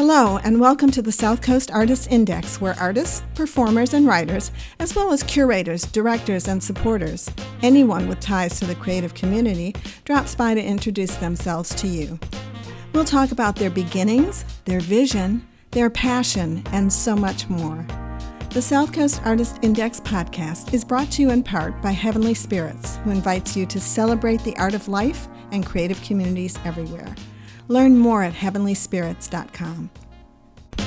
Hello, and welcome to the South Coast Artists Index, where artists, performers, and writers, as well as curators, directors, and supporters, anyone with ties to the creative community, drops by to introduce themselves to you. We'll talk about their beginnings, their vision, their passion, and so much more. The South Coast Artist Index podcast is brought to you in part by Heavenly Spirits, who invites you to celebrate the art of life and creative communities everywhere. Learn more at heavenlyspirits.com.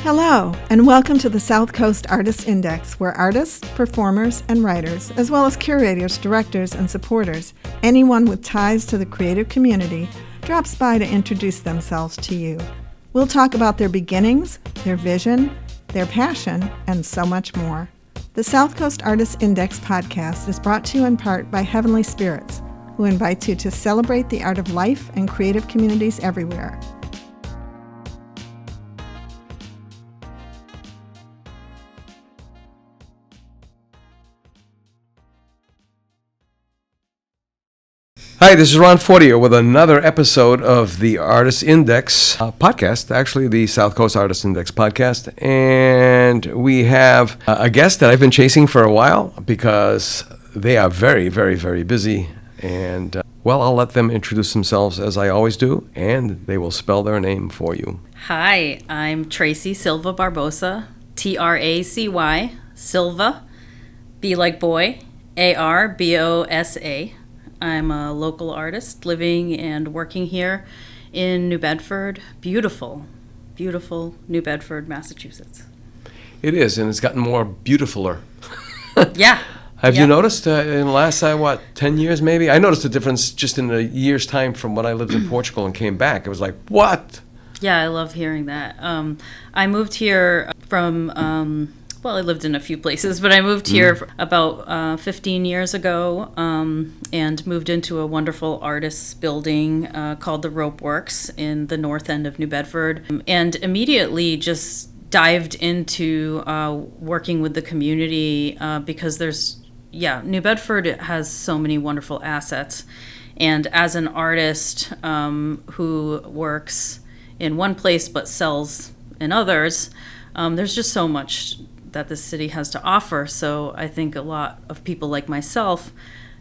Hello, and welcome to the South Coast Artists Index, where artists, performers, and writers, as well as curators, directors, and supporters, anyone with ties to the creative community, drops by to introduce themselves to you. We'll talk about their beginnings, their vision, their passion, and so much more. The South Coast Artists Index podcast is brought to you in part by Heavenly Spirits, who invites you to celebrate the art of life and creative communities everywhere. Hi, this is Ron Fortier with another episode of the Artist Index podcast, actually the South Coast Artist Index podcast. And we have a guest that I've been chasing for a while because they are very, very, very busy. And, I'll let them introduce themselves as I always do, and they will spell their name for you. Hi, I'm Tracy Silva Barbosa, Tracy, Silva, B like boy, Arbosa. I'm a local artist living and working here in New Bedford. Beautiful, beautiful New Bedford, Massachusetts. It is, and it's gotten more beautifuler. Yeah. Have you noticed in the last, 10 years maybe? I noticed a difference just in a year's time from when I lived in Portugal and came back. It was like, what? Yeah, I love hearing that. I moved here from, I lived in a few places, but I moved here about 15 years ago and moved into a wonderful artists building called the Rope Works in the north end of New Bedford, and immediately just dived into working with the community because New Bedford has so many wonderful assets. And as an artist who works in one place but sells in others, there's just so much that the city has to offer. So I think a lot of people like myself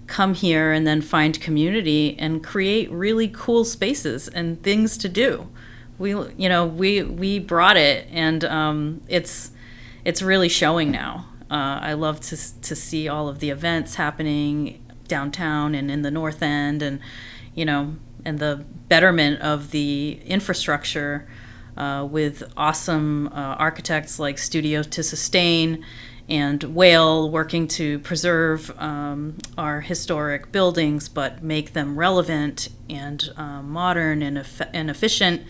come here and then find community and create really cool spaces and things to do. We brought it, and it's really showing now. I love to see all of the events happening downtown and in the North End, and and the betterment of the infrastructure with awesome architects like Studio to Sustain and Whale working to preserve our historic buildings but make them relevant and modern and efficient.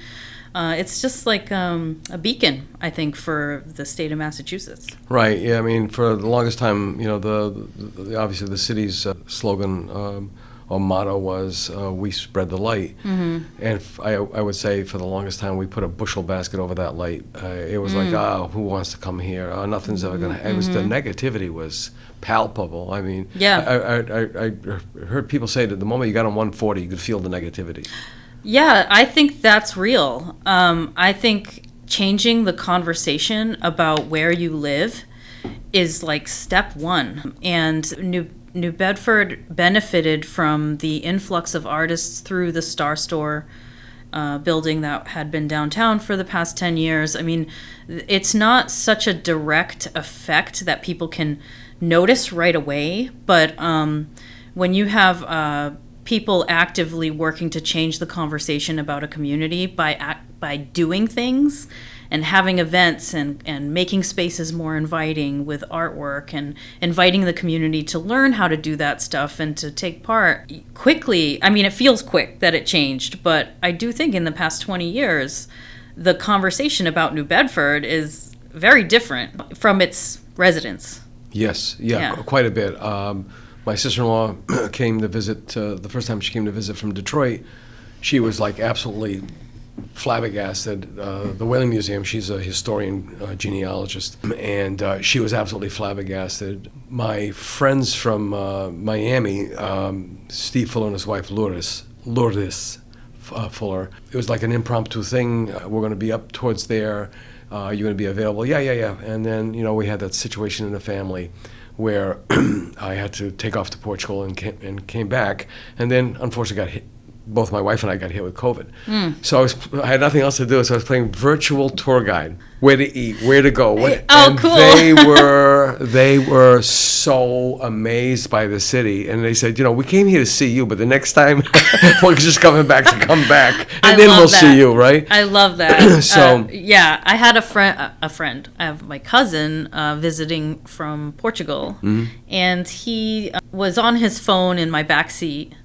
It's just like a beacon, I think, for the state of Massachusetts. Right. Yeah. I mean, for the longest time, obviously the city's slogan or motto was "We spread the light," and I would say for the longest time we put a bushel basket over that light. It was like, who wants to come here? Nothing's ever gonna. It was the negativity was palpable. I mean, I heard people say that the moment you got on 140, you could feel the negativity. Yeah, I think that's real. I think changing the conversation about where you live is like step one. And New Bedford benefited from the influx of artists through the Star Store building that had been downtown for the past 10 years. I mean, it's not such a direct effect that people can notice right away, but when you have people actively working to change the conversation about a community by doing things and having events and making spaces more inviting with artwork and inviting the community to learn how to do that stuff and to take part quickly. I mean, it feels quick that it changed, but I do think in the past 20 years, the conversation about New Bedford is very different from its residents. Yes, yeah. Quite a bit. My sister-in-law came to visit, the first time she came to visit from Detroit, she was like absolutely flabbergasted. The Whaling Museum, she's a historian, genealogist, and she was absolutely flabbergasted. My friends from Miami, Steve Fuller and his wife Lourdes, Fuller. It was like an impromptu thing. We're going to be up towards there. You're going to be available? Yeah. And then, we had that situation in the family where I had to take off to Portugal and came back. And then, unfortunately, got hit. Both my wife and I got hit with COVID. So I had nothing else to do, so I was playing virtual tour guide. Where to eat, where to go. And cool. They were so amazed by the city. And they said, we came here to see you, but the next time we're just coming back to come back. And then we'll see you, right? I love that. So I had a friend. I have my cousin visiting from Portugal. And he was on his phone in my back seat.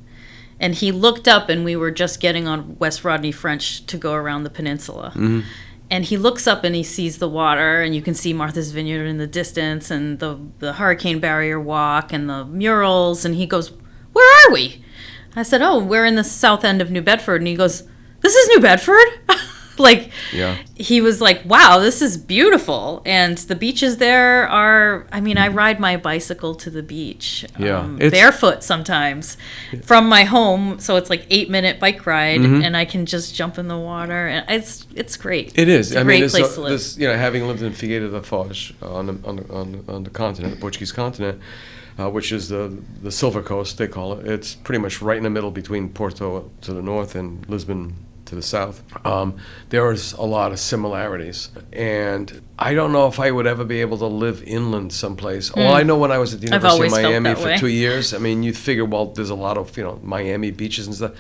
And he looked up, and we were just getting on West Rodney French to go around the peninsula. And he looks up and he sees the water, and you can see Martha's Vineyard in the distance, and the Hurricane Barrier Walk, and the murals. And he goes, "Where are we?" I said, "Oh, we're in the south end of New Bedford." And he goes, "This is New Bedford?" He was like, "Wow, this is beautiful." And the beaches there are, I ride my bicycle to the beach, barefoot sometimes from my home. So it's like 8-minute bike ride, and I can just jump in the water. And it's great. It is. It's a great place to live. Having lived in Figueira da Foz on the continent, the Portuguese continent, which is the Silver Coast, they call it. It's pretty much right in the middle between Porto to the north and Lisbon to the south. There's a lot of similarities, and I don't know if I would ever be able to live inland someplace. Well, I know when I was at the University of Miami for 2 years, you figure, well, there's a lot of Miami beaches and stuff.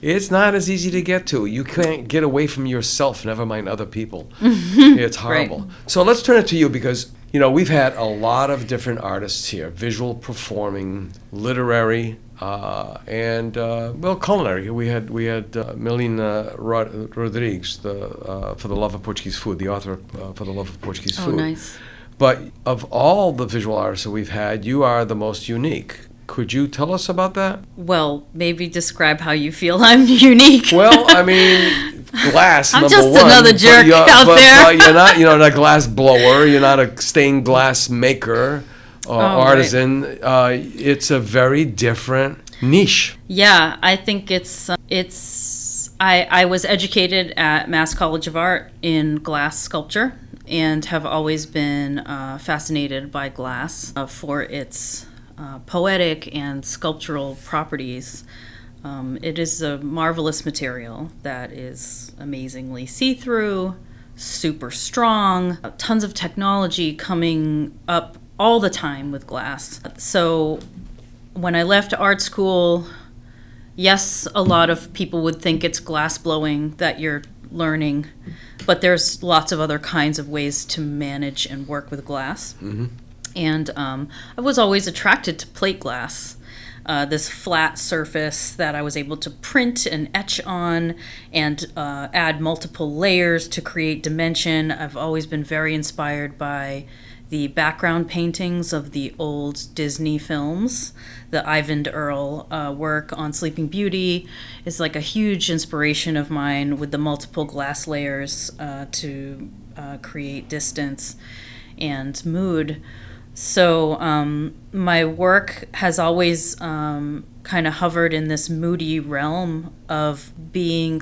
It's not as easy to get to. You can't get away from yourself, never mind other people. It's horrible. Right. So let's turn it to you, because we've had a lot of different artists here: visual, performing, literary, and culinary. We had Melina Rodrigues, for the Love of Portuguese Food, the author for the Love of Portuguese Food. Oh, nice. But of all the visual artists that we've had, you are the most unique. Could you tell us about that? Well, maybe describe how you feel I'm unique. Well, glass, I'm number just one. another jerk out there. But you're not a glass blower. You're not a stained glass maker or artisan. Right. It's a very different niche. Yeah, I think I was educated at Mass College of Art in glass sculpture, and have always been fascinated by glass for its poetic and sculptural properties. It is a marvelous material that is amazingly see-through, super strong, tons of technology coming up all the time with glass. So when I left art school, yes, a lot of people would think it's glass blowing that you're learning, but there's lots of other kinds of ways to manage and work with glass. And I was always attracted to plate glass, this flat surface that I was able to print and etch on and add multiple layers to create dimension. I've always been very inspired by the background paintings of the old Disney films. The Ivan Earl work on Sleeping Beauty is like a huge inspiration of mine, with the multiple glass layers to create distance and mood. So my work has always kind of hovered in this moody realm of being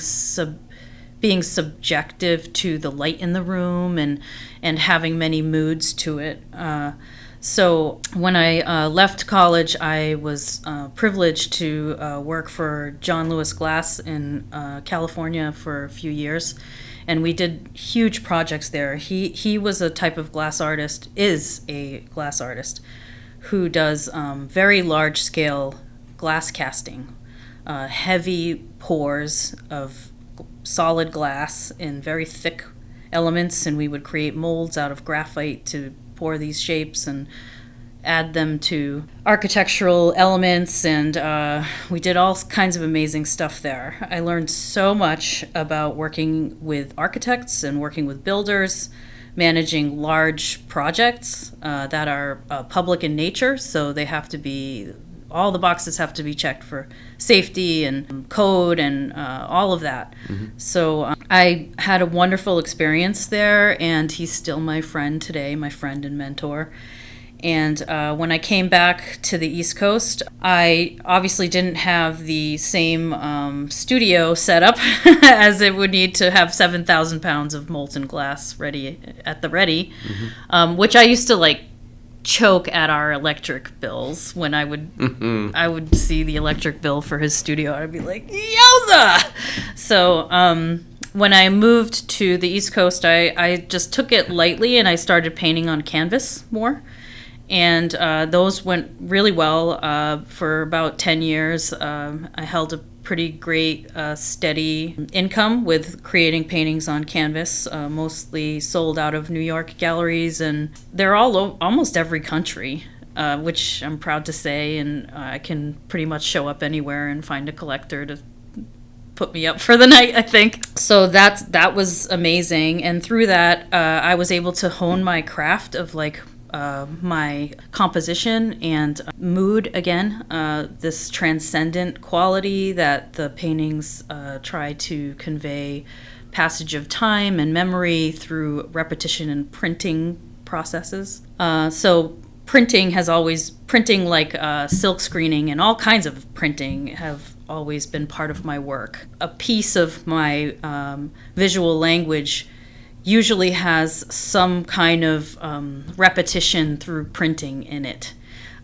subjective to the light in the room and having many moods to it. So when I left college, I was privileged to work for John Lewis Glass in California for a few years. And we did huge projects there. He was a type of glass artist, is a glass artist, who does very large-scale glass casting, heavy pours of solid glass in very thick elements, and we would create molds out of graphite to pour these shapes and add them to architectural elements, and we did all kinds of amazing stuff there. I learned so much about working with architects and working with builders, managing large projects that are public in nature, so they have to be, all the boxes have to be checked for safety and code and all of that. So I had a wonderful experience there, and he's still my friend today, my friend and mentor. And when I came back to the East Coast, I obviously didn't have the same studio set up as it would need to have 7,000 pounds of molten glass ready at the ready, which I used to like choke at our electric bills when I would see the electric bill for his studio. I'd be like, yowza! So when I moved to the East Coast, I just took it lightly and I started painting on canvas more. And those went really well for about 10 years. I held a pretty great steady income with creating paintings on canvas, mostly sold out of New York galleries, and they're all almost every country, which I'm proud to say, and I can pretty much show up anywhere and find a collector to put me up for the night, I think. So that was amazing, and through that I was able to hone my craft of like my composition and mood again, this transcendent quality that the paintings try to convey, passage of time and memory through repetition and printing processes. So printing like silk screening and all kinds of printing have always been part of my work. A piece of my visual language usually has some kind of repetition through printing in it.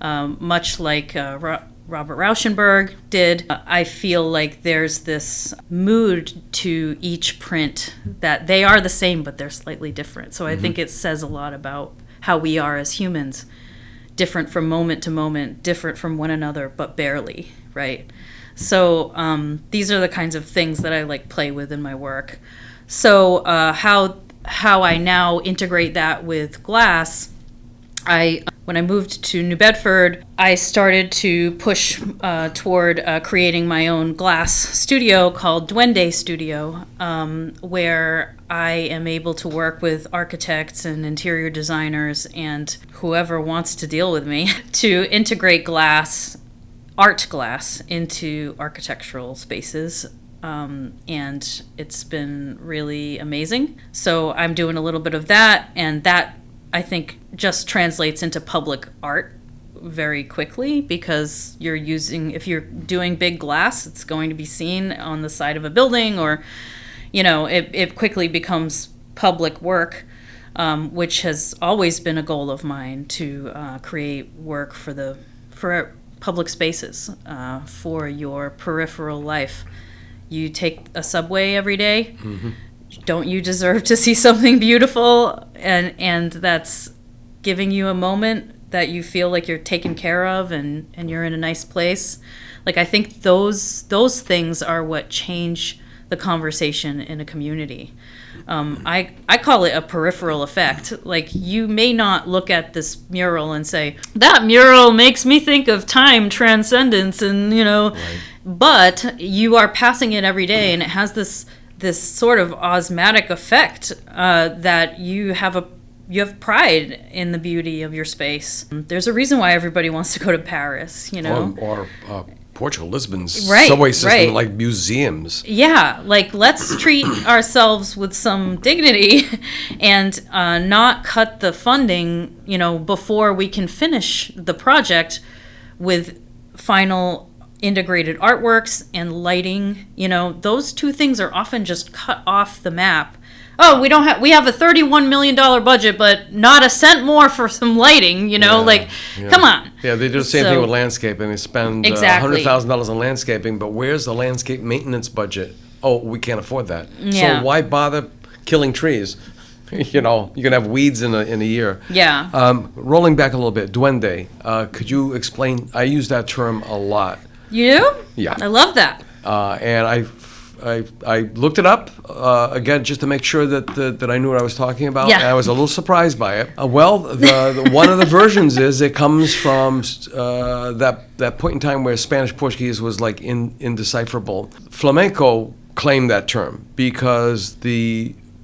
Much like Robert Rauschenberg did, I feel like there's this mood to each print that they are the same, but they're slightly different. So I think it says a lot about how we are as humans, different from moment to moment, different from one another, but barely, right? So these are the kinds of things that I like play with in my work. So how I now integrate that with glass, when I moved to New Bedford, I started to push toward creating my own glass studio called Duende Studio, where I am able to work with architects and interior designers and whoever wants to deal with me to integrate art glass into architectural spaces. And it's been really amazing. So I'm doing a little bit of that, and that I think just translates into public art very quickly, because if you're doing big glass, it's going to be seen on the side of a building, or, it quickly becomes public work, which has always been a goal of mine, to create work for public spaces, for your peripheral life. You take a subway every day. Don't you deserve to see something beautiful? And that's giving you a moment that you feel like you're taken care of and you're in a nice place. Like, I think those things are what change the conversation in a community. I call it a peripheral effect. Like, you may not look at this mural and say, that mural makes me think of time transcendence and, right. But you are passing it every day, and it has this sort of osmotic effect that you have pride in the beauty of your space. There's a reason why everybody wants to go to Paris, Or Portugal, Lisbon's subway system, like museums. Yeah, like, let's treat ourselves with some dignity and not cut the funding, before we can finish the project with final integrated artworks and lighting. Those two things are often just cut off the map. Oh, we have a $31 million budget, but not a cent more for some lighting, come on. Yeah, they do the same thing with landscaping. They spend $100,000 on landscaping, but where's the landscape maintenance budget? Oh, we can't afford that. Yeah. So why bother killing trees? You can have weeds in a year. Yeah. Rolling back a little bit, duende, could you explain? I use that term a lot. You do? Yeah. I love that. And I looked it up again just to make sure that I knew what I was talking about. Yeah. And I was a little surprised by it. The one of the versions is it comes from that point in time where Spanish Portuguese was like indecipherable. Flamenco claimed that term because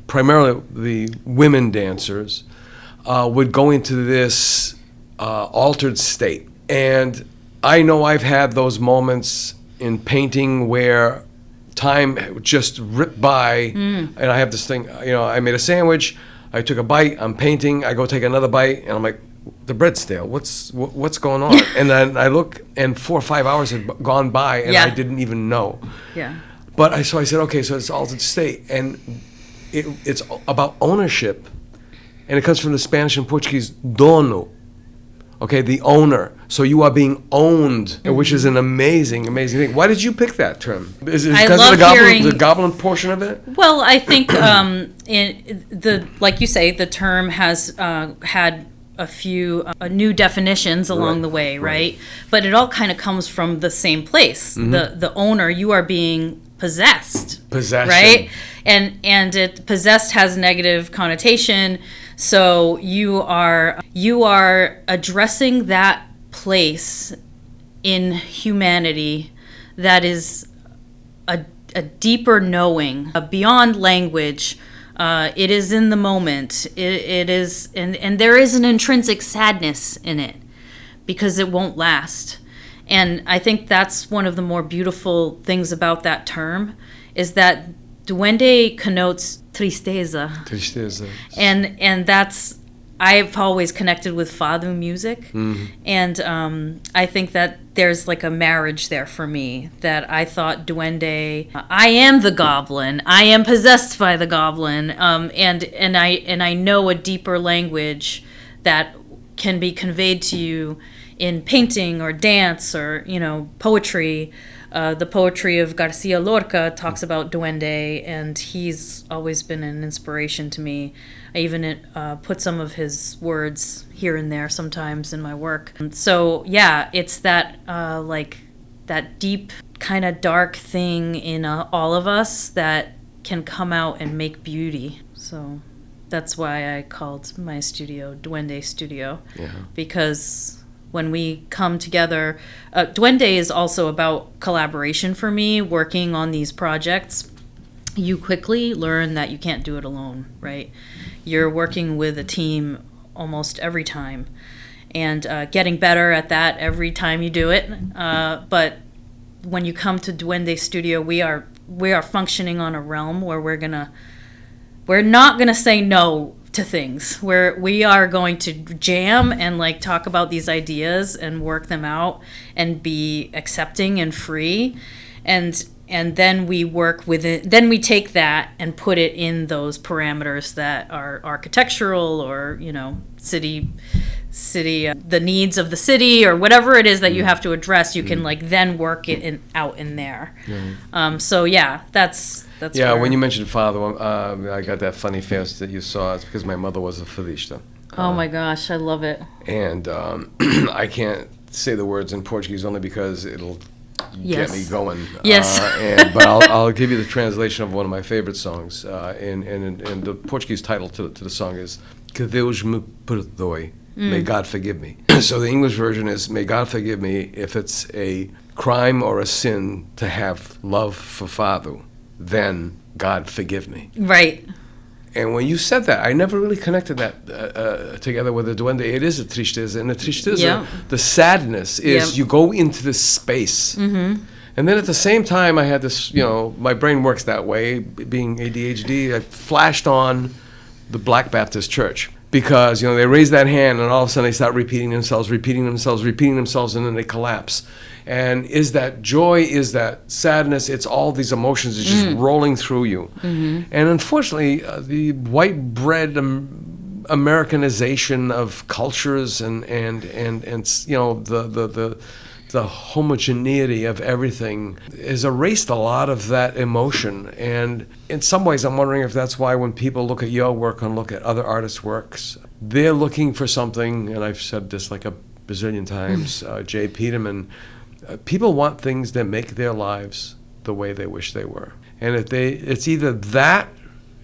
primarily the women dancers would go into this altered state. And I know I've had those moments in painting where time just ripped by, and I have this thing, I made a sandwich, I took a bite, I'm painting, I go take another bite, and I'm like, the bread's stale. What's going on? And then I look, and 4 or 5 hours had gone by, and I didn't even know. Yeah. But I said, okay, so it's altered state, and it's about ownership, and it comes from the Spanish and Portuguese dono. Okay, the owner. So you are being owned, which is an amazing, amazing thing. Why did you pick that term? Is it because of the goblin portion of it? Well, I think like you say, the term has had a few new definitions along the way, right? But it all kind of comes from the same place. The owner, you are being possessed. Possession. Right? And it possessed has negative connotation. So you are addressing that place in humanity that is a deeper knowing, beyond language. It is in the moment. It is, and there is an intrinsic sadness in it because it won't last. And I think that's one of the more beautiful things about that term is that duende connotes tristeza. Tristeza. And that's, I've always connected with fado music. And I think that there's like a marriage there for me, that I thought duende, I am the goblin, I am possessed by the goblin, and I know a deeper language that can be conveyed to you in painting or dance or, poetry. The poetry of Garcia Lorca talks about duende, and he's always been an inspiration to me. I even put some of his words here and there sometimes in my work. So yeah, it's that that deep kind of dark thing in all of us that can come out and make beauty. So that's why I called my studio Duende Studio, because when we come together, Duende is also about collaboration for me, working on these projects. You quickly learn that you can't do it alone, right? You're working with a team almost every time, and getting better at that every time you do it. But when you come to Duende Studio, we are functioning on a realm where we're not gonna say no to things, where we are going to jam and talk about these ideas and work them out and be accepting and free, and then we work with it. Then we take that and put it in those parameters that are architectural or city, the needs of the city or whatever it is that you have to address. You can then work it out in there. So yeah, that's yeah. When you mentioned father, I got that funny face that you saw. It's because my mother was a fadista. Oh my gosh, I love it. And I can't say the words in Portuguese only because it'll get me going. Yes. But I'll give you the translation of one of my favorite songs. And the Portuguese title to the song is Que Deus me perdoe. May God forgive me. So the English version is, may God forgive me if it's a crime or a sin to have love for fado, then God forgive me. Right. And when you said that, I never really connected that together with the duende. It is a tristeza, and the tristeza, the sadness is you go into this space. And then at the same time, I had this, my brain works that way, being ADHD, I flashed on the Black Baptist Church. Because, they raise that hand and all of a sudden they start repeating themselves, and then they collapse. And is that joy, is that sadness, it's all these emotions are just rolling through you. And unfortunately, the white bread Americanization of cultures and the homogeneity of everything has erased a lot of that emotion. And in some ways, I'm wondering if that's why when people look at your work and look at other artists' works, they're looking for something, and I've said this like a bazillion times, Jay Peterman, people want things that make their lives the way they wish they were. And if it's either that,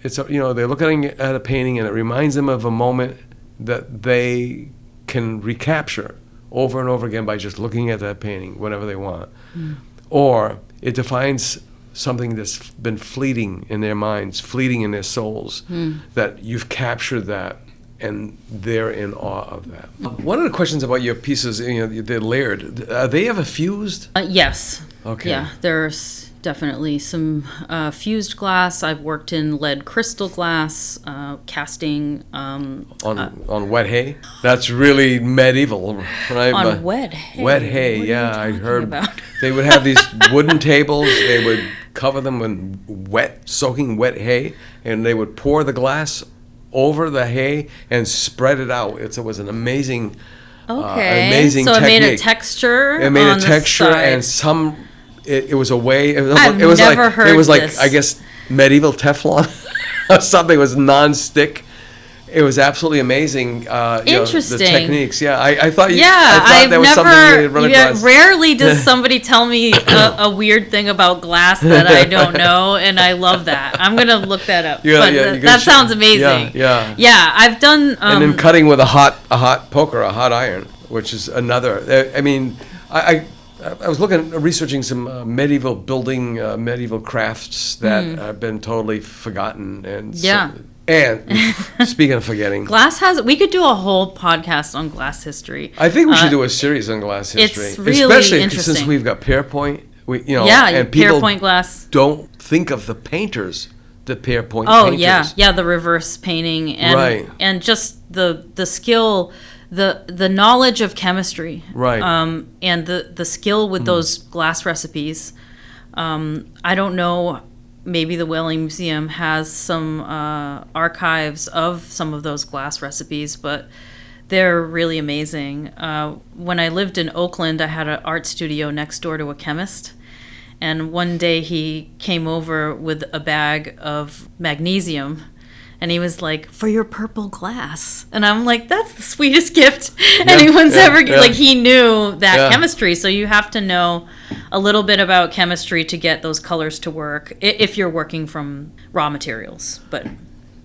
they're looking at a painting and it reminds them of a moment that they can recapture over and over again by just looking at that painting whenever they want. Or it defines something that's been fleeting in their minds, fleeting in their souls, that you've captured that and they're in awe of that. One of the questions about your pieces, they're layered. Are they ever fused? Yes. Okay. Yeah, there's definitely some fused glass. I've worked in lead crystal glass, casting. On wet hay? That's really medieval, right? On wet hay? Wet hay, What are yeah. you I talking heard about? they would have these wooden tables. They would cover them in soaking wet hay, and they would pour the glass over the hay and spread it out. It was an amazing, amazing so technique. it made a texture. It made on a the texture side. and it was a way. It was I've like never heard it was like this. I guess medieval Teflon or something. It was non-stick. It was absolutely amazing. Interesting. The techniques. Yeah, I thought. Yeah, I thought I've that was something you had run across. rarely does somebody tell me a weird thing about glass that I don't know, and I love that. I'm gonna look that up. Yeah, but yeah, you that can sounds amazing. Yeah. Yeah, I've done. And then cutting with a hot poker, a hot iron, which is another. I mean, I was researching some medieval building, medieval crafts that have been totally forgotten. And Yeah. And speaking of forgetting, we could do a whole podcast on glass history. I think we should do a series on glass history, it's really especially interesting. since we've got Pierpoint. And people Pierpoint glass. don't think of the painters, the Pierpoint Oh painters. yeah, the reverse painting and Right. and just the skill, the knowledge of chemistry, Right. and the skill with those glass recipes. I don't know. Maybe the Whaling Museum has some archives of some of those glass recipes, but they're really amazing. When I lived in Oakland, I had an art studio next door to a chemist. And one day he came over with a bag of magnesium. And he was like, "For your purple glass." And I'm like, that's the sweetest gift anyone's ever given. Like, he knew that chemistry. So you have to know a little bit about chemistry to get those colors to work if you're working from raw materials. But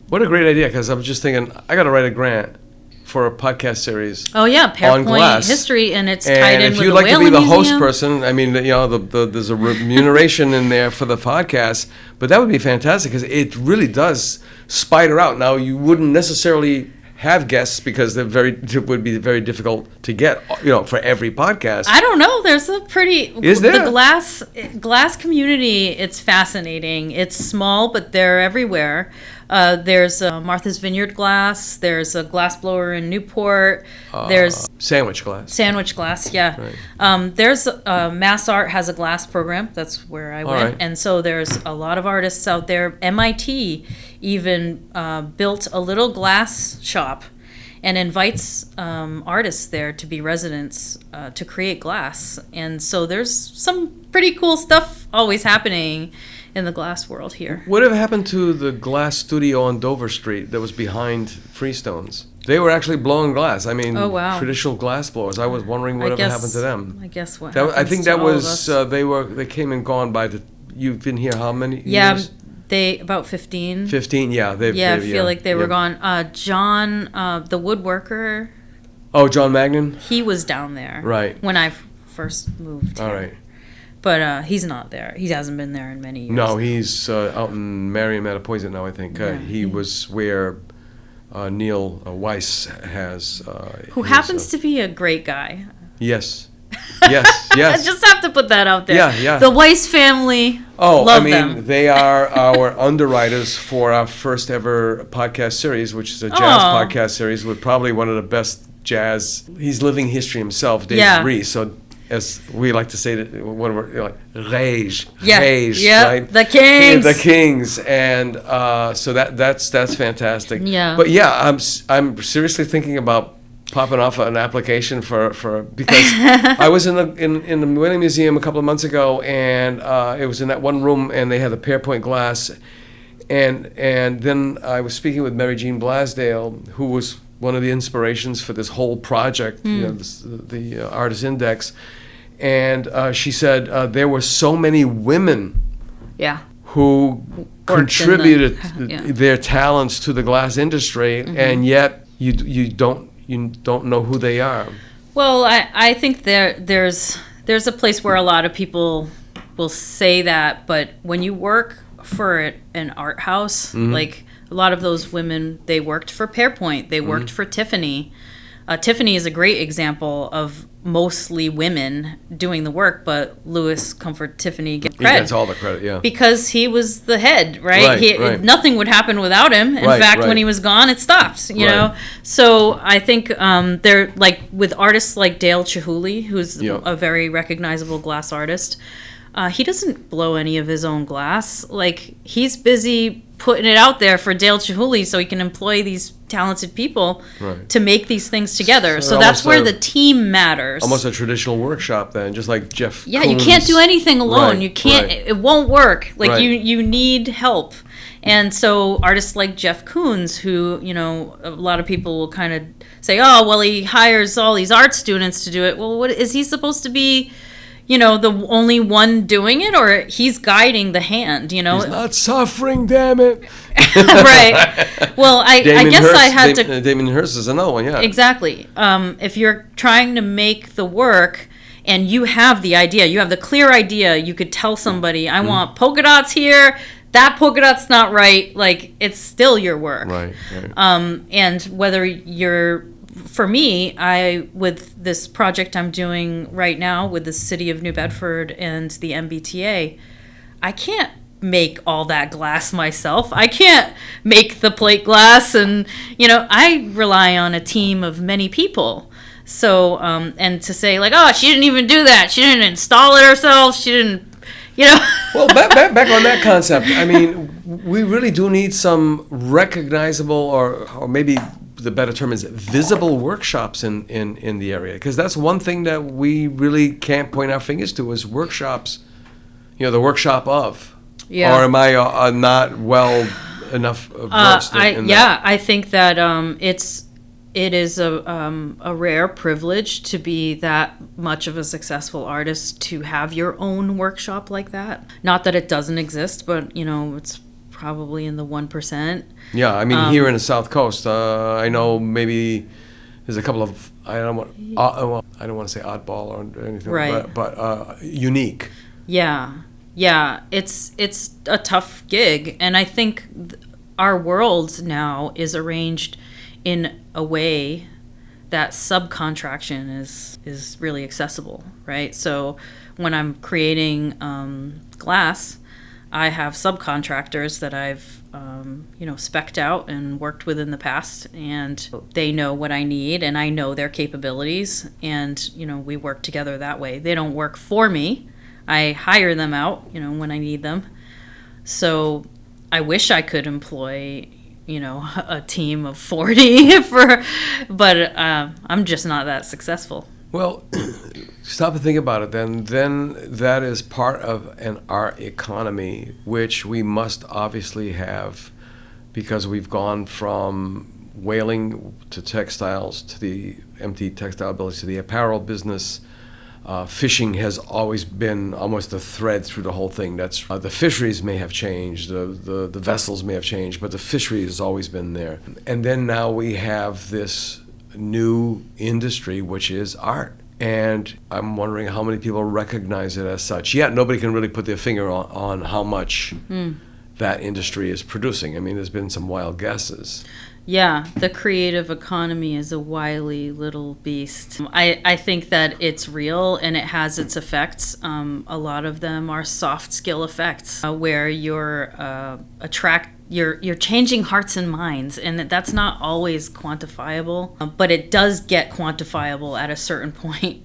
What a great idea, because I was just thinking, I got to write a grant for a podcast series. oh yeah, On Pearpoint glass. history, and it's tied And in if with you'd the like to be Whaling the host Museum. person, I mean, there's a remuneration in there for the podcast, but that would be fantastic because it really does spider out. Now, you wouldn't necessarily have guests because it would be very difficult to get, for every podcast. I don't know. There's a pretty Is there? the glass community. It's fascinating. It's small, but they're everywhere. There's Martha's Vineyard Glass. There's a glass blower in Newport. There's Sandwich glass. Sandwich Glass. Yeah. Right. There's MassArt has a glass program. That's where I went. right. And so there's a lot of artists out there. MIT even built a little glass shop and invites artists there to be residents to create glass. And so there's some pretty cool stuff always happening in the glass world here. Whatever happened to the glass studio on Dover Street that was behind Freestones? They were actually blowing glass. I mean, Oh, wow. traditional glass blowers. I was wondering whatever happened to them. I guess what I happens think to that all of was us. they came and gone by you've been here how many Yeah, years? they about 15. 15, yeah. I feel like they were yeah. gone. John, the woodworker, Oh, John Magnan? he was down there. Right. When I first moved here. All right. But he's not there. He hasn't been there in many years. No, he's out in Marion, Mattapoisett now, I think. Yeah, he was where Neil Weiss has... Who happens to be a great guy. Yes. Yes, I yes. just have to put that out there. Yeah. The Weiss family, Oh, love I mean, them. they are our underwriters for our first ever podcast series, which is a jazz Aw. podcast series with probably one of the best jazz. He's living history himself, Dave Yeah. Reese. So, as we like to say, one of our Rage, Yeah, Rage, yeah, right? the Kings. The Kings, and so that's fantastic. Yeah. But yeah, I'm seriously thinking about popping off an application for because I was in the Whaling Museum a couple of months ago, and it was in that one room, and they had the Pierpoint glass, and then I was speaking with Mary Jean Blasdale, who was one of the inspirations for this whole project, the Artist Index, and she said there were so many women Yeah. who Worked in contributed yeah. their talents to the glass industry, and yet you don't know who they are. Well, I think there's a place where a lot of people will say that, but when you work for an art house, like a lot of those women, they worked for Pearpoint, they worked for Tiffany. Tiffany is a great example of mostly women doing the work, but Louis Comfort Tiffany gets credit. He gets all the credit, yeah. Because he was the head, right? Right. Nothing would happen without him. In fact, when he was gone, it stopped, you know? So I think they're like with artists like Dale Chihuly, who's a very recognizable glass artist. He doesn't blow any of his own glass. Like, he's busy putting it out there for Dale Chihuly so he can employ these talented people to make these things together. So that's where the team matters. Almost a traditional workshop then, just like Jeff Yeah, Koons. you can't do anything alone. You can't, it won't work. Like, you need help. And so artists like Jeff Koons, who, you know, a lot of people will kind of say, oh, well, he hires all these art students to do it. Well, what is he supposed to be? You know, the only one doing it, or he's guiding the hand, you know? He's not suffering, damn it. Right. Well, I guess Hirst, I had to... Damien Hirst is another one, yeah. Exactly. If you're trying to make the work and you have the idea, you have the clear idea, you could tell somebody, I want polka dots here, that polka dot's not right, like, it's still your work. Right. And whether you're... For me, with this project I'm doing right now with the city of New Bedford and the MBTA, I can't make all that glass myself. I can't make the plate glass, and, you know, I rely on a team of many people. So, and to say like, oh, she didn't even do that. She didn't install it herself. She didn't, you know. Well, back on that concept, I mean, we really do need some recognizable or maybe the better term is visible workshops in the area, because that's one thing that we really can't point our fingers to is workshops, you know, the workshop of. Yeah. Or am I not well enough versed in that? I think that it is a rare privilege to be that much of a successful artist, to have your own workshop like that. Not that it doesn't exist, but, you know, it's probably in the 1%. Yeah, I mean, here in the South Coast, I know maybe there's a couple of, I don't want to say oddball or anything, but unique. Yeah, it's a tough gig, and I think our world now is arranged in a way that subcontraction is really accessible, right? So when I'm creating glass, I have subcontractors that I've, spec'd out and worked with in the past, and they know what I need, and I know their capabilities, and, you know, we work together that way. They don't work for me. I hire them out, you know, when I need them. So I wish I could employ, you know, a team of 40 but I'm just not that successful. Well, stop and think about it then. Then that is part of an art economy, which we must obviously have, because we've gone from whaling to textiles to the empty textile buildings to the apparel business. Fishing has always been almost a thread through the whole thing. That's the fisheries may have changed, the vessels may have changed, but the fishery has always been there. And then now we have this new industry, which is art. And I'm wondering how many people recognize it as such. Yet nobody can really put their finger on how much that industry is producing. I mean, there's been some wild guesses. Yeah, the creative economy is a wily little beast. I think that it's real and it has its effects. A lot of them are soft skill effects, where you're you're changing hearts and minds, and that's not always quantifiable, but it does get quantifiable at a certain point.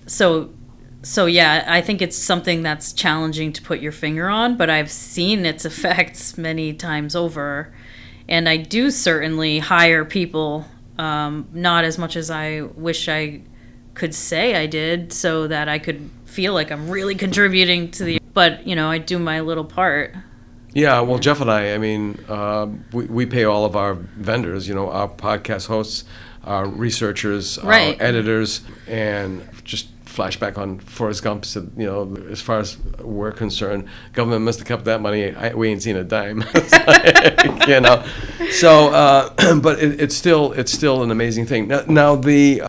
So yeah, I think it's something that's challenging to put your finger on, but I've seen its effects many times over. And I do certainly hire people, not as much as I wish I could say I did, so that I could feel like I'm really contributing to the, but, you know, I do my little part. Yeah, well, Jeff and I mean, we pay all of our vendors, you know, our podcast hosts, our researchers, our editors, and just flashback on Forrest Gump said, you know, as far as we're concerned, government must have kept that money. We ain't seen a dime, you know. So, but it's still an amazing thing. Now the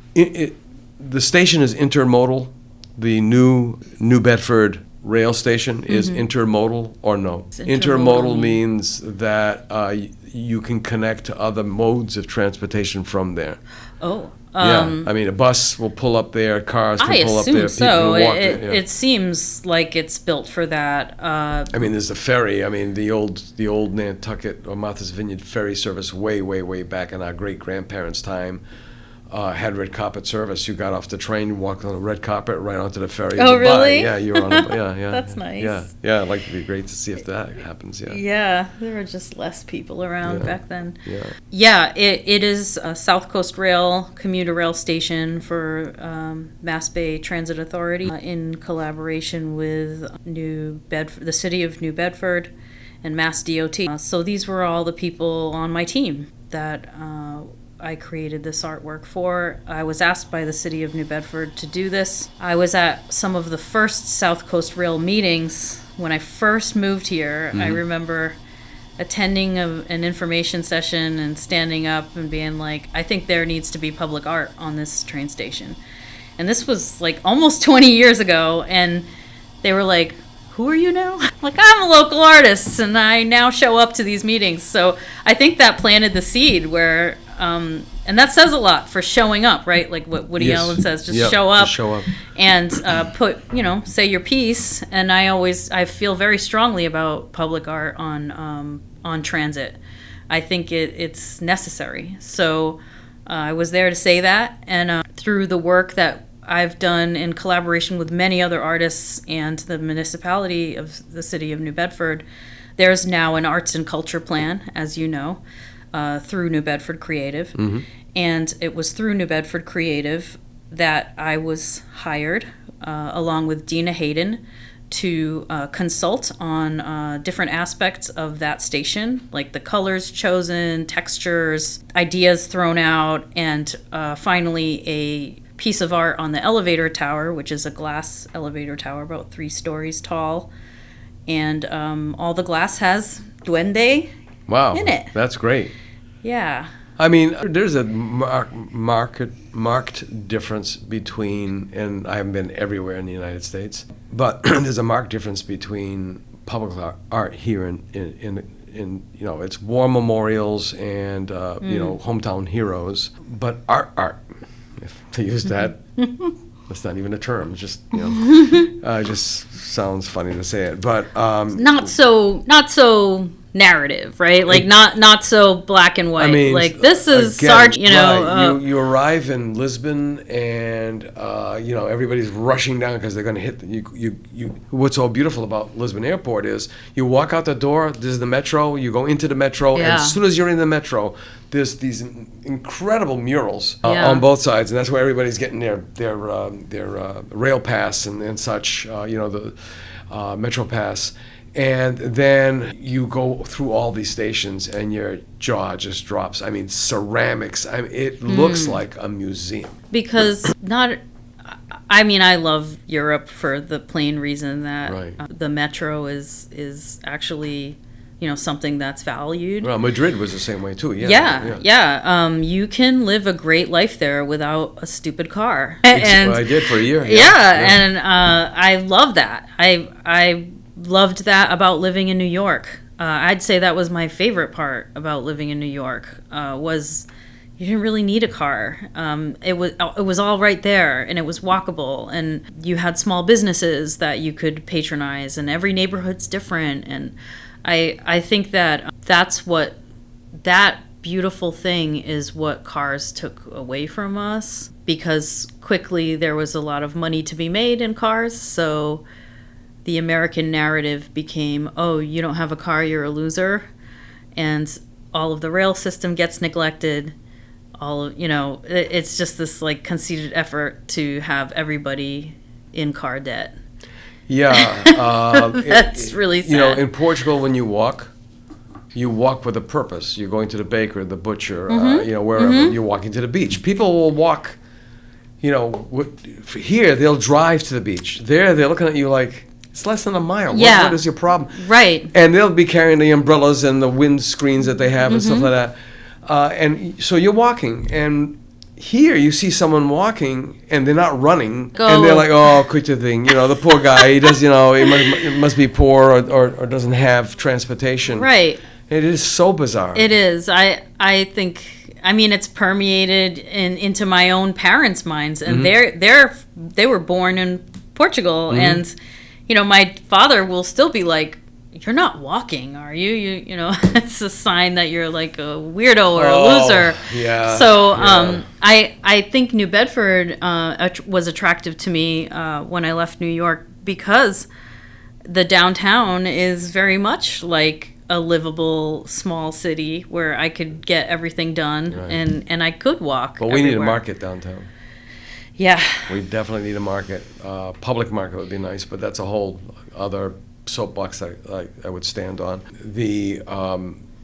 station is intermodal. The New Bedford rail station is intermodal or no? Intermodal means that you can connect to other modes of transportation from there. Oh. Yeah, I mean, a bus will pull up there, cars I can pull up there, assume so. people walk there. Yeah. It seems like it's built for that. I mean, there's a ferry. I mean, the old Nantucket or Martha's Vineyard ferry service way back in our great-grandparents' time had red carpet service. You got off the train, walked on the red carpet, right onto the ferry. Oh, Goodbye. really? Yeah, you were on yeah. That's nice. Yeah, I'd like to be great to see if that happens, yeah. Yeah, there were just less people around back then. Yeah. Yeah, it is a South Coast Rail commuter rail station for Mass Bay Transit Authority in collaboration with the city of New Bedford and Mass DOT. So these were all the people on my team that I created this artwork for. I was asked by the city of New Bedford to do this. I was at some of the first South Coast Rail meetings when I first moved here. I remember attending an information session and standing up and being like, I think there needs to be public art on this train station. And this was like almost 20 years ago, and they were like, who are you now? Like, I'm a local artist, and I now show up to these meetings. So I think that planted the seed where, and that says a lot for showing up, right? Like what Woody Allen says, just show up. Just show up. And say your piece. And I feel very strongly about public art on transit. I think it's necessary. So I was there to say that, and through the work that I've done in collaboration with many other artists and the municipality of the city of New Bedford, there's now an arts and culture plan, as you know, through New Bedford Creative. Mm-hmm. And it was through New Bedford Creative that I was hired, along with Dina Hayden, to consult on different aspects of that station, like the colors chosen, textures, ideas thrown out, and finally a piece of art on the elevator tower, which is a glass elevator tower about 3 stories tall. And all the glass has Duende in it. That's great. Yeah. I mean, there's a marked difference between, and I haven't been everywhere in the United States, but there's a marked difference between public art here in it's war memorials and hometown heroes, but art, if to use that. That's not even a term. It's just just sounds funny to say it, but not so narrative, right? Like not so black and white. I mean, like this is right. You arrive in Lisbon, and everybody's rushing down because they're going to hit you. What's so beautiful about Lisbon Airport is you walk out the door. There's the metro. You go into the metro, and as soon as you're in the metro, there's these incredible murals on both sides, and that's where everybody's getting their rail pass and such. The Metro Pass. And then you go through all these stations and your jaw just drops. I mean, ceramics. It looks like a museum. Because I love Europe for the plain reason that the metro is actually, something that's valued. Well, Madrid was the same way too. Yeah. You can live a great life there without a stupid car. And I did for a year. And I love that. I loved that about living in New York. I'd say that was my favorite part about living in New York, was you didn't really need a car. It was all right there, and it was walkable, and you had small businesses that you could patronize, and every neighborhood's different. And I think that's what that beautiful thing is, what cars took away from us, because quickly there was a lot of money to be made in cars. So the American narrative became, oh, you don't have a car, you're a loser, and all of the rail system gets neglected. It's just this like conceited effort to have everybody in car debt. Yeah, that's really sad. In Portugal, when you walk with a purpose. You're going to the baker, the butcher, wherever. You're walking to the beach. People will walk. Here they'll drive to the beach. There they're looking at you like, it's less than a mile. Yeah. What is your problem? Right. And they'll be carrying the umbrellas and the wind screens that they have and stuff like that. And so you're walking, and here you see someone walking, and they're not running, and they're like, oh, quit the thing. The poor guy, he does, he must be poor or doesn't have transportation. Right. It is so bizarre. It is. I think I mean, it's permeated into my own parents' minds, and they were born in Portugal, and my father will still be like, "You're not walking, are you? You know, it's a sign that you're like a weirdo or a loser." Yeah. So I think New Bedford was attractive to me when I left New York, because the downtown is very much like a livable small city where I could get everything done, and I could walk. But we need a market downtown. Yeah. We definitely need a market. Public market would be nice, but that's a whole other soapbox that I would stand on.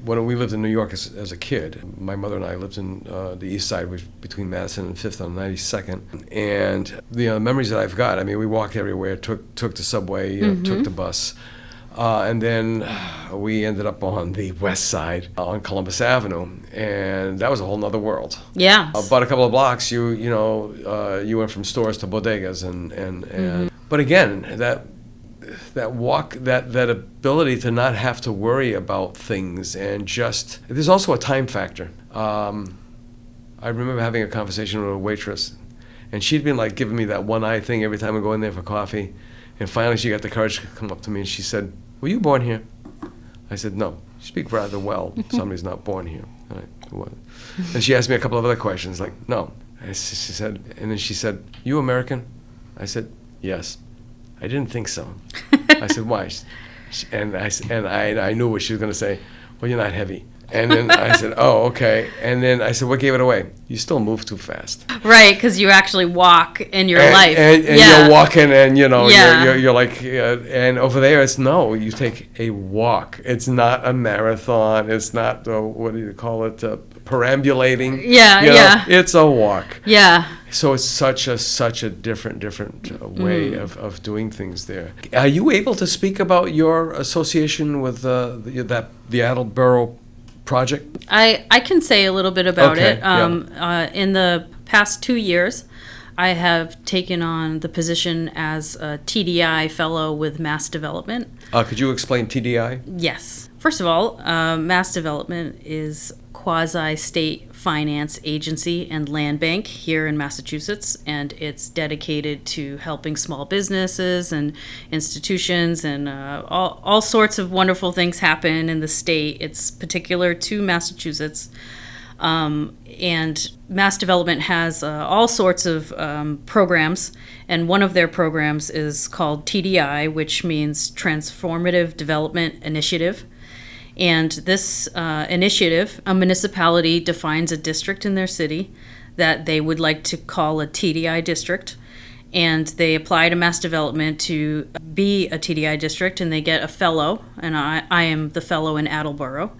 When we lived in New York as a kid, my mother and I lived in the East Side, which between Madison and Fifth on 92nd. And the memories that I've got, I mean, we walked everywhere, took the subway, took the bus. And then we ended up on the West Side on Columbus Avenue, and that was a whole nother world. Yeah. About a couple of blocks, you went from stores to bodegas, and but again, that walk, that ability to not have to worry about things, and just, there's also a time factor. I remember having a conversation with a waitress, and she'd been like giving me that one eye thing every time I go in there for coffee, and finally she got the courage to come up to me and she said, "Were you born here?" I said, "No. You speak rather well. Somebody's not born here." And she asked me a couple of other questions, like, "No." She said, and then she said, "You American?" I said, "Yes." I didn't think so. I said, "Why?" And I knew what she was going to say. "Well, you're not heavy." And then I said, "Oh, okay." And then I said, "What gave it away?" "You still move too fast." Right, because you actually walk in your life. And you're walking, and you're like, and over there it's no. You take a walk. It's not a marathon. It's not what do you call it? Perambulating. Yeah. It's a walk. Yeah. So it's such a different way of doing things there. Are you able to speak about your association with the Attleboro project? I can say a little bit about it. Yeah. In the past 2 years, I have taken on the position as a TDI fellow with MassDevelopment. Could you explain TDI? Yes. First of all, MassDevelopment is quasi-state finance agency and land bank here in Massachusetts, and it's dedicated to helping small businesses and institutions and all sorts of wonderful things happen in the state. It's particular to Massachusetts. And MassDevelopment has all sorts of programs, and one of their programs is called TDI, which means Transformative Development Initiative. And this initiative, a municipality defines a district in their city that they would like to call a TDI district, and they apply to MassDevelopment to be a TDI district, and they get a fellow, and I am the fellow in Attleboro,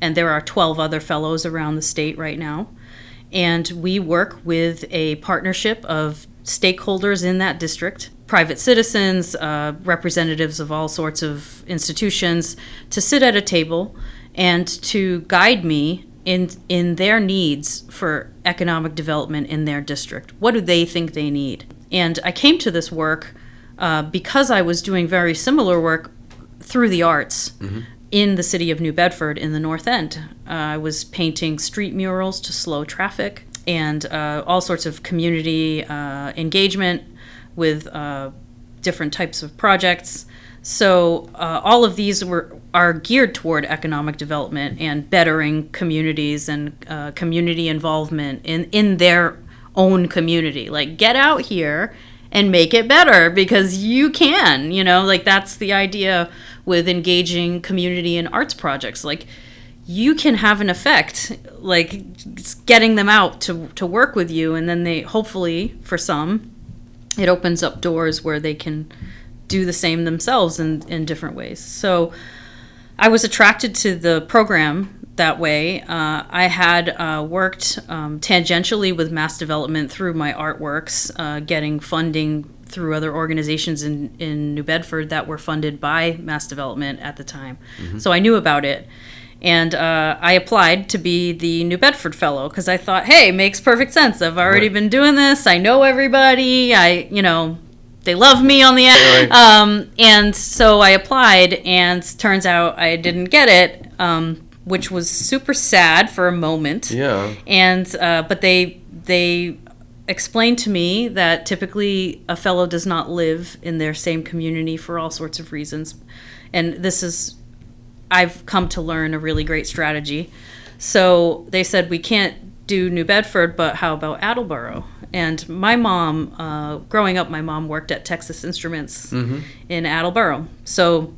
and there are 12 other fellows around the state right now. And we work with a partnership of stakeholders in that district, private citizens, representatives of all sorts of institutions, to sit at a table and to guide me in their needs for economic development in their district. What do they think they need? And I came to this work because I was doing very similar work through the arts in the city of New Bedford in the North End. I was painting street murals to slow traffic and all sorts of community engagement with different types of projects. So all of these are geared toward economic development and bettering communities and community involvement in their own community. Like, get out here and make it better, because you can, like, that's the idea with engaging community and arts projects. Like, you can have an effect, like getting them out to work with you, and then they, hopefully for some, it opens up doors where they can do the same themselves in different ways. So I was attracted to the program that way. I had worked tangentially with MassDevelopment through my artworks, getting funding through other organizations in New Bedford that were funded by MassDevelopment at the time. So I knew about it. And I applied to be the New Bedford Fellow because I thought, hey, makes perfect sense. I've already been doing this. I know everybody. They love me on the end. And so I applied, and turns out I didn't get it. which was super sad for a moment. Yeah. And but they explained to me that typically a fellow does not live in their same community for all sorts of reasons. And this is, I've come to learn, a really great strategy. So they said, we can't do New Bedford, but how about Attleboro? And my mom, growing up, my mom worked at Texas Instruments in Attleboro. So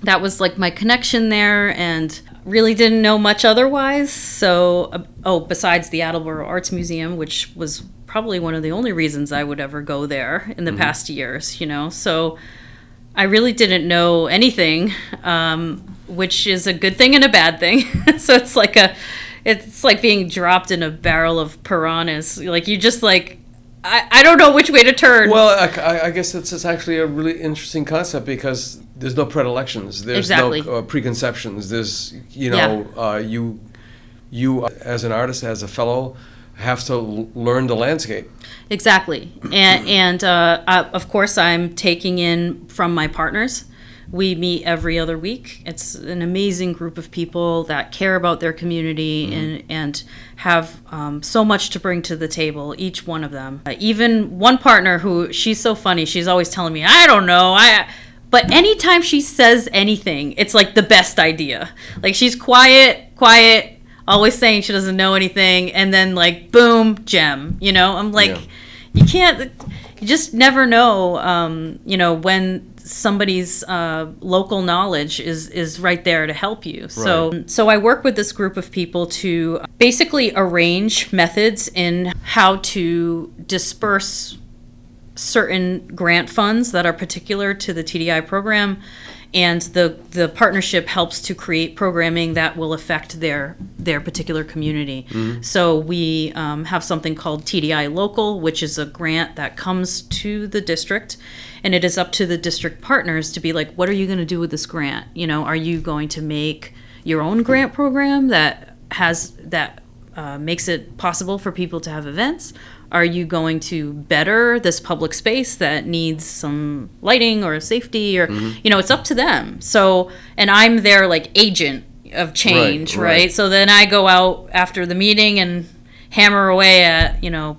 that was like my connection there, and really didn't know much otherwise. So, besides the Attleboro Arts Museum, which was probably one of the only reasons I would ever go there in the past years, you know. So I really didn't know anything, which is a good thing and a bad thing. So it's like being dropped in a barrel of piranhas. Like, you just like, I don't know which way to turn. Well, I guess it's actually a really interesting concept, because there's no predilections. There's Exactly. no preconceptions. There's, you know, you as an artist, as a fellow, have to learn the landscape. Exactly. And of course, I'm taking in from my partners. We meet every other week. It's an amazing group of people that care about their community and have so much to bring to the table, each one of them. Even one partner who, she's so funny, she's always telling me, I don't know, but anytime she says anything, it's like the best idea. Like, she's quiet, always saying she doesn't know anything, and then like, boom, gem, you know? I'm like, you just never know, you know, when somebody's local knowledge is right there to help you. So I work with this group of people to basically arrange methods in how to disperse certain grant funds that are particular to the TDI program, and the partnership helps to create programming that will affect their particular community. So we have something called TDI Local, which is a grant that comes to the district, and it is up to the district partners to be like, what are you going to do with this grant? You know, are you going to make your own grant program that makes it possible for people to have events? Are you going to better this public space that needs some lighting or safety, or, you know, it's up to them. So, and I'm their like agent of change, right? So then I go out after the meeting and hammer away at, you know,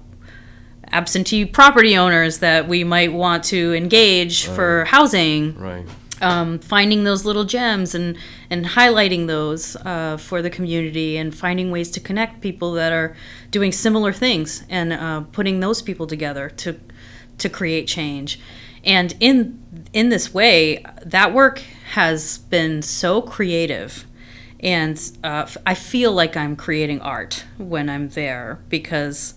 absentee property owners that we might want to engage for housing. Finding those little gems and highlighting those for the community, and finding ways to connect people that are doing similar things, and putting those people together to create change. And in this way, that work has been so creative, and I feel like I'm creating art when I'm there, because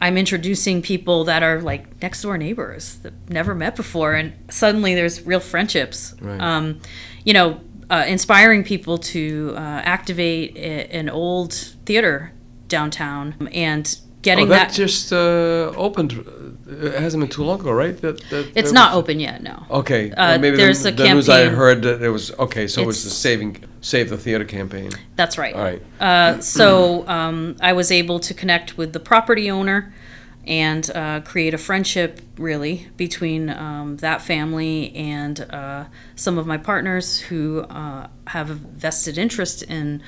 I'm introducing people that are like next door neighbors that never met before, and suddenly there's real friendships. You know, inspiring people to activate an old theater downtown, and getting that just opened. It hasn't been too long ago, right? It's not open yet, no. Okay, maybe there's a the news I campaign. heard that it was okay. So it was the Save the Theater campaign. That's right. All right. So I was able to connect with the property owner and create a friendship, really, between that family and some of my partners who have a vested interest in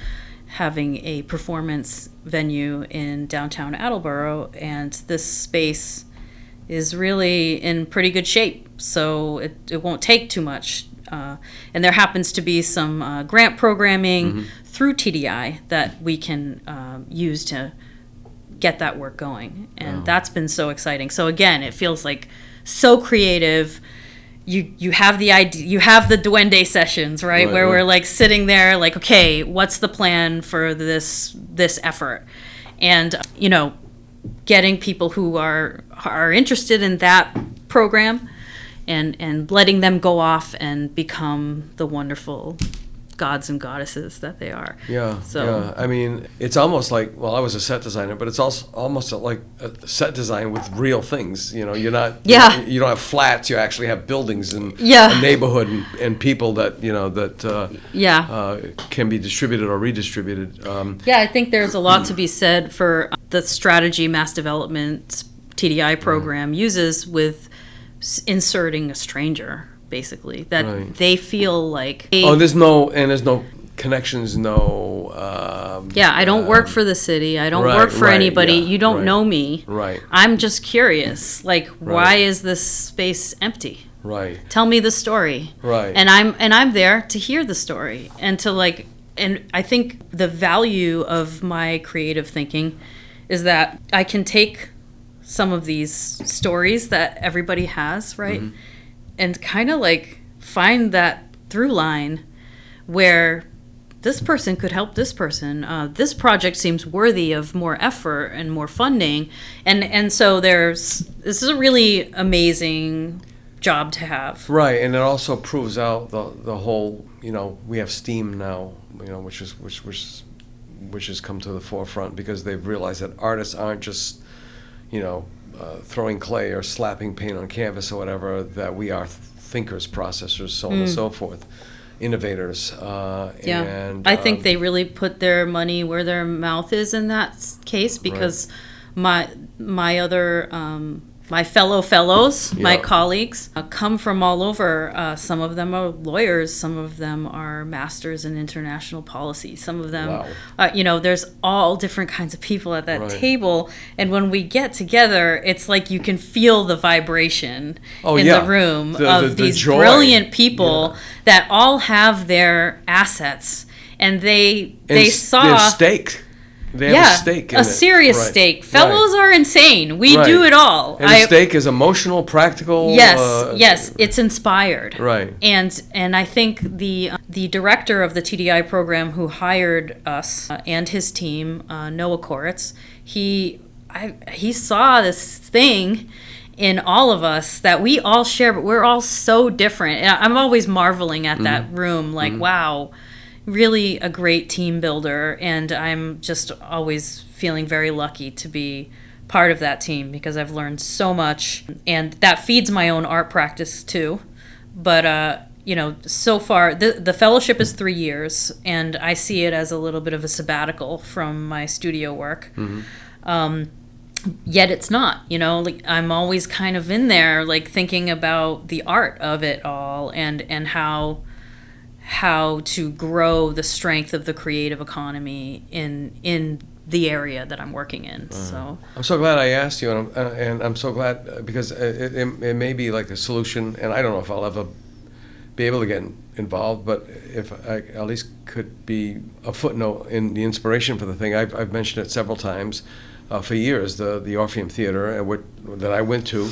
having a performance venue in downtown Attleboro, and this space is really in pretty good shape, so it won't take too much. And there happens to be some grant programming through TDI that we can use to get that work going, and that's been so exciting. So again, it feels like so creative. You have the idea, you have the Duende sessions, right? Where we're like sitting there like, okay, what's the plan for this effort? And you know, getting people who are interested in that program and letting them go off and become the wonderful gods and goddesses that they are. I mean, it's almost like, well, I was a set designer, but it's also almost like a set design with real things. You know, you're not, you don't have flats, you actually have buildings and a neighborhood and people that, you know, that can be distributed or redistributed. I think there's a lot to be said for the strategy MassDevelopment TDI program uses with inserting a stranger, basically, that they feel like there's no connections, no. Yeah, I don't work for the city. I don't right, work for right, anybody. yeah, You don't right. know me. Right. I'm just curious. Like, why Right. is this space empty? Right. Tell me the story. Right. And I'm there to hear the story and to like, and I think the value of my creative thinking is that I can take some of these stories that everybody has, right? Mm-hmm. And kind of like find that through line where this person could help this person. This project seems worthy of more effort and more funding. And so this is a really amazing job to have. Right, and it also proves out the whole, we have STEAM now, which has come to the forefront because they've realized that artists aren't just, throwing clay or slapping paint on canvas or whatever, that we are thinkers, processors, so on and so forth, innovators. Yeah, and I think they really put their money where their mouth is in that case because my other my fellows, my Yeah. colleagues, come from all over. Some of them are lawyers. Some of them are masters in international policy. Some of them, there's all different kinds of people at that Right. table. And when we get together, it's like you can feel the vibration in yeah. the room The of these joy. brilliant people Yeah. that all have their assets. And they saw... There's stake. They have a stake in a it. serious Right. stake. Fellows are insane. We Right. do it all. And the stake is emotional, practical. Yes, it's inspired. Right. And I think the director of the TDI program who hired us and his team, Noah Koritz, he saw this thing in all of us that we all share, but we're all so different. And I'm always marveling at that room, like, wow, really a great team builder. And I'm just always feeling very lucky to be part of that team because I've learned so much, and that feeds my own art practice too. But so far the fellowship is 3 years, and I see it as a little bit of a sabbatical from my studio work. Yet it's not, like I'm always kind of in there, like thinking about the art of it all and how to grow the strength of the creative economy in the area that I'm working in. So I'm so glad I asked you, and I'm so glad because it may be like a solution, and I don't know if I'll ever be able to get involved, but if I at least could be a footnote in the inspiration for the thing. I've mentioned it several times for years. The Orpheum Theater that I went to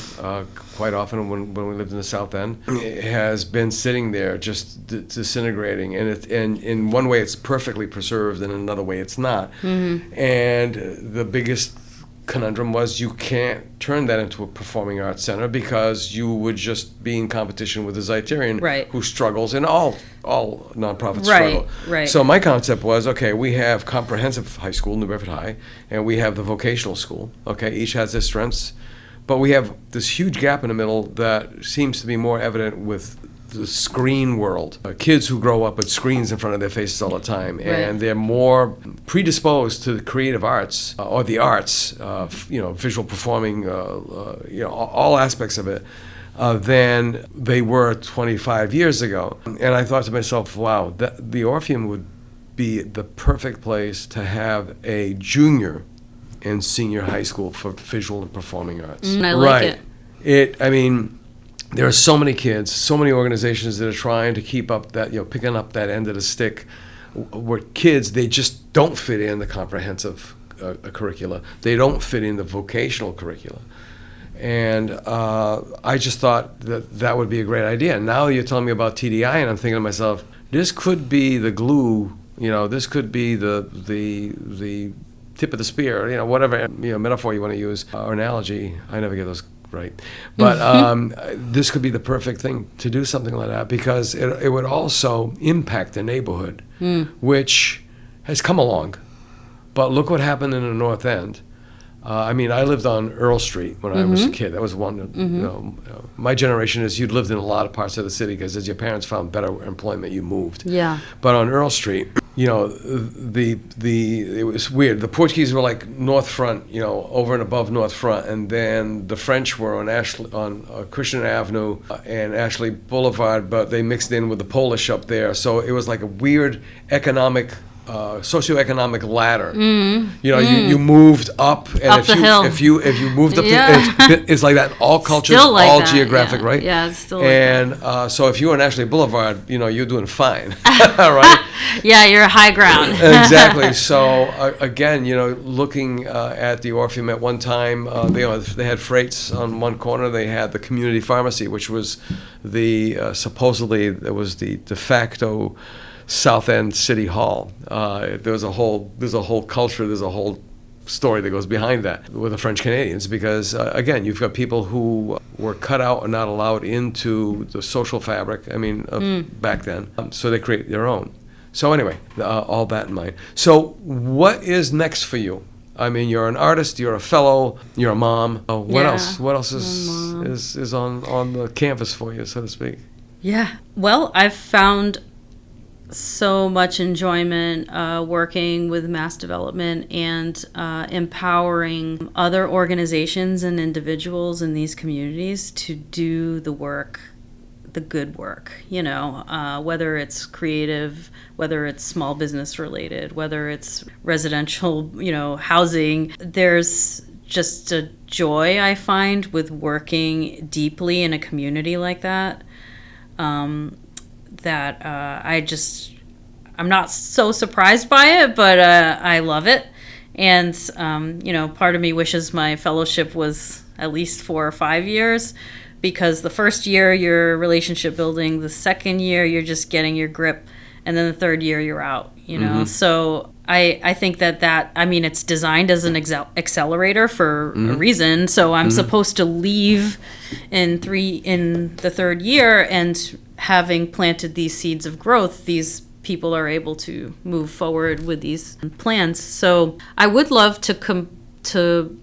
quite often when we lived in the South End has been sitting there just disintegrating, and in one way it's perfectly preserved, and in another way it's not. And the biggest conundrum was you can't turn that into a performing arts center because you would just be in competition with the Zeitarian, Right. who struggles, and all nonprofits Right, struggle. right. So my concept was, okay, we have comprehensive high school, New Bedford High, and we have the vocational school. Okay, each has their strengths, but we have this huge gap in the middle that seems to be more evident with the screen world. Kids who grow up with screens in front of their faces all the time, and they're more predisposed to the creative arts or the arts, visual performing, all aspects of it, than they were 25 years ago. And I thought to myself, wow, the Orpheum would be the perfect place to have a junior and senior high school for visual and performing arts. I like it. There are so many kids, so many organizations that are trying to keep up that, picking up that end of the stick, where kids, they just don't fit in the comprehensive curricula. They don't fit in the vocational curricula. And I just thought that would be a great idea. Now you're telling me about TDI, and I'm thinking to myself, this could be the glue, this could be the tip of the spear, whatever metaphor you want to use, or analogy. I never get those right. But this could be the perfect thing to do something like that, because it would also impact the neighborhood, which has come along. But look what happened in the North End. I lived on Earl Street when I was a kid. That was one, my generation is you'd lived in a lot of parts of the city because as your parents found better employment, you moved. Yeah. But on Earl Street, you know, it was weird. The Portuguese were like North Front, you know, over and above North Front, and then the French were on Christian Avenue and Ashley Boulevard, but they mixed in with the Polish up there. So it was like a weird socioeconomic ladder. You know, you moved up, and Up the hill. if you moved up, Yeah. it's like that. In all cultures, Still like all that, geographic, yeah. right? Yeah, it's still like that. And so if you were on Ashley Boulevard, you know, you're doing fine, right? Yeah, you're high ground. Exactly. So again, you know, looking at the Orpheum at one time, they had freights on one corner. They had the community pharmacy, which was supposedly it was the de facto South End City Hall. There's a whole culture. There's a whole story that goes behind that with the French Canadians, because again, you've got people who were cut out and not allowed into the social fabric. I mean, back then, so they create their own. So anyway, all that in mind. So what is next for you? I mean, you're an artist, you're a fellow, you're a mom. What Yeah, else? What else is on the canvas for you, so to speak? Yeah. Well, I've found so much enjoyment working with MassDevelopment and empowering other organizations and individuals in these communities to do the work, the good work, you know, whether it's creative, whether it's small business related, whether it's residential, you know, housing. There's just a joy I find with working deeply in a community like that. I'm not so surprised by it, but I love it. And, you know, part of me wishes my fellowship was at least 4 or 5 years, because the first year you're relationship building, the second year you're just getting your grip, and then the third year you're out, you know? So I think that I mean, it's designed as an accelerator for a reason. So I'm supposed to leave in the third year, and having planted these seeds of growth, these people are able to move forward with these plans. So I would love to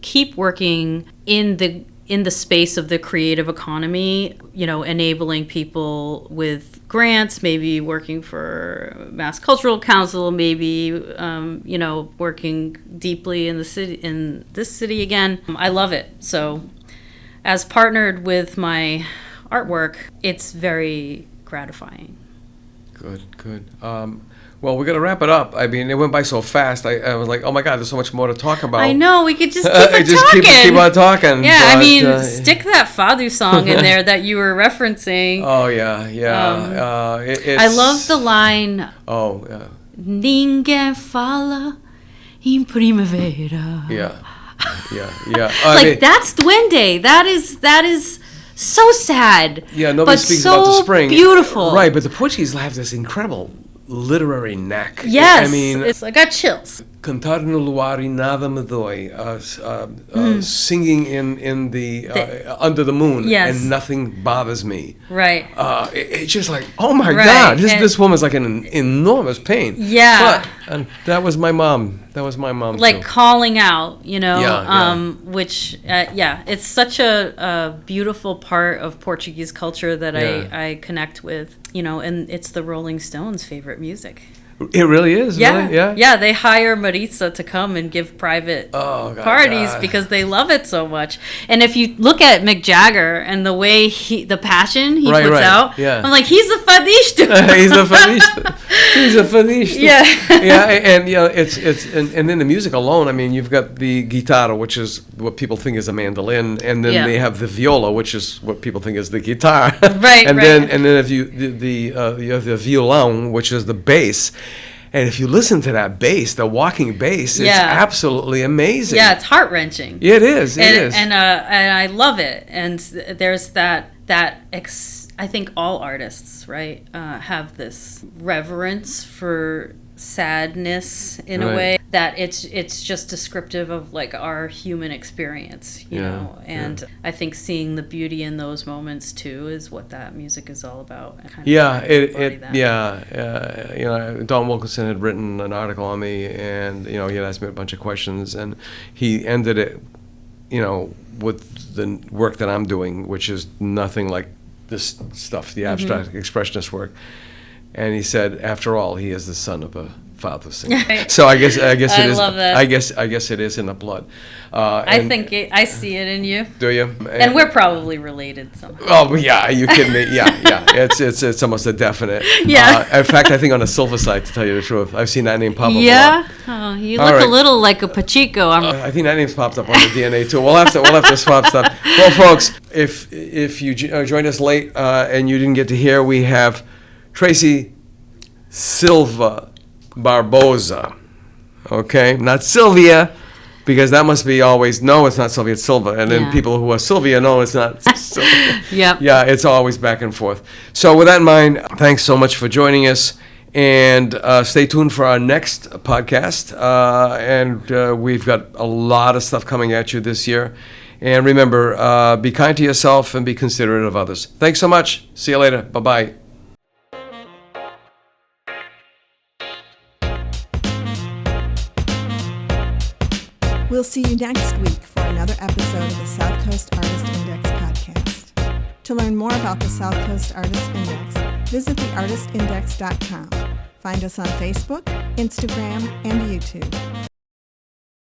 keep working in the space of the creative economy, you know, enabling people with grants, maybe working for Mass Cultural Council, maybe, you know, working deeply in this city again. I love it. So as partnered with my artwork, it's very gratifying. Good. Well, we're gonna wrap it up. I mean, it went by so fast. I was like, oh my God, there's so much more to talk about. I know, we could just keep talking. Keep on talking. Yeah, but, I mean, stick that Fado song in there that you were referencing. Oh yeah. I love the line. Oh yeah. Ninguém fala em primavera. Yeah. Like, I mean, that's Duende. That is so sad. Yeah, nobody speaks so about the spring. Beautiful. Right, but the Portuguese have this incredible literary knack. Yes, I mean, I got chills. Cantar no luar e nada me dói. Singing in the under the moon, yes, and nothing bothers me. Right. It's just like, oh my God, this woman's like in an enormous pain. Yeah. And that was my mom. Like too. Calling out, you know. Yeah. Which it's such a beautiful part of Portuguese culture that I connect with, you know, and it's the Rolling Stones' favorite music. It really is. Yeah, really? Yeah. They hire Maritza to come and give private parties because they love it so much. And if you look at Mick Jagger and the way the passion he puts out, I'm like, he's a fadista. He's a fadista. Yeah. Yeah, and you know, it's and then the music alone. I mean, you've got the guitarra, which is what people think is a mandolin, and then they have the viola, which is what people think is the guitar. Right. and then if you you have the violão, which is the bass. And if you listen to that bass, the walking bass, it's absolutely amazing. Yeah, it's heart-wrenching. It is. And I love it. And there's that I think all artists, right, have this reverence for sadness in a way that it's just descriptive of like our human experience, you know. And I think seeing the beauty in those moments too is what that music is all about. You know, Don Wilkinson had written an article on me, and you know, he had asked me a bunch of questions, and he ended it, you know, with the work that I'm doing, which is nothing like this stuff, the abstract expressionist work. And he said, after all, he is the son of a father-son. So I guess it is. I love that. I guess it is in the blood. I think I see it in you. Do you? And we're probably related somehow. Oh yeah, are you kidding me? Yeah. It's almost a definite. Yeah. In fact, I think on the silver side, to tell you the truth, I've seen that name pop up a lot. Yeah. Oh, you All look right. a little like a Pacheco. I think that name's popped up on the DNA too. We'll have to swap stuff. Well, folks, if you joined us late and you didn't get to hear, we have Tracy Barbosa. Okay, not Sylvia, because that must be always no. It's not Sylvia. It's Silva. And then Yeah. people who are Sylvia, no, it's not. Sylvia. Yep. Yeah, it's always back and forth. So with that in mind, thanks so much for joining us. And stay tuned for our next podcast. And we've got a lot of stuff coming at you this year. And remember, be kind to yourself and be considerate of others. Thanks so much. See you later. Bye-bye. We'll see you next week for another episode of the South Coast Artist Index podcast. To learn more about the South Coast Artist Index, visit theartistindex.com. Find us on Facebook, Instagram, and YouTube.